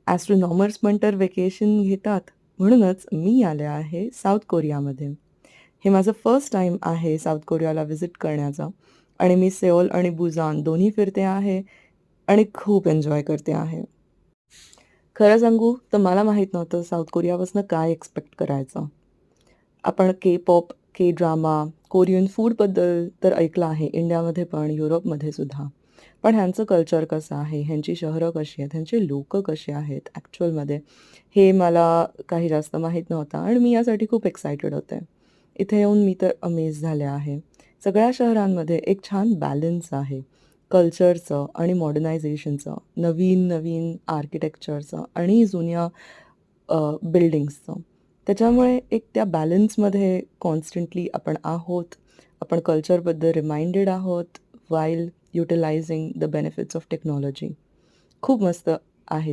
ॲस्ट्रोनॉमर्स पण तर व्हेकेशन घेतात. म्हणूनच मी आले आहे साऊथ कोरियामध्ये. हे माझं फर्स्ट टाईम आहे साऊथ कोरियाला व्हिजिट करण्याचा आणि मी सेओल आणि बुसान दोन्ही फिरते आहे आणि खूप एन्जॉय करते आहे. खरं सांगू तर मला माहीत नव्हतं साऊथ कोरियापासून काय एक्स्पेक्ट करायचं. आपण के-पॉप, के-ड्रामा, कोरियन फूडबद्दल तर ऐकलं आहे इंडियामध्ये पण, युरोपमध्ये सुद्धा. पण ह्यांचं कल्चर कसं आहे, ह्यांची शहरं कशी आहेत, ह्यांचे लोकं कसे आहेत ॲक्चुअलमध्ये, हे मला काही जास्त माहीत नव्हतं आणि मी यासाठी खूप एक्सायटेड होते. इथे येऊन मी तर अमेज झाले आहे. सगळ्या शहरांमध्ये एक छान बॅलन्स आहे. कल्चरचं आणि मॉडर्नायझेशनचं, नवीन-नवीन आर्किटेक्चरचं आणि जुन्या बिल्डिंग्सचं. त्याच्यामुळे एक त्या बॅलन्समध्ये कॉन्स्टंटली आपण आहोत. आपण कल्चरबद्दल रिमाइंडेड आहोत while utilising the benefits of technology. खूप मस्त आहे.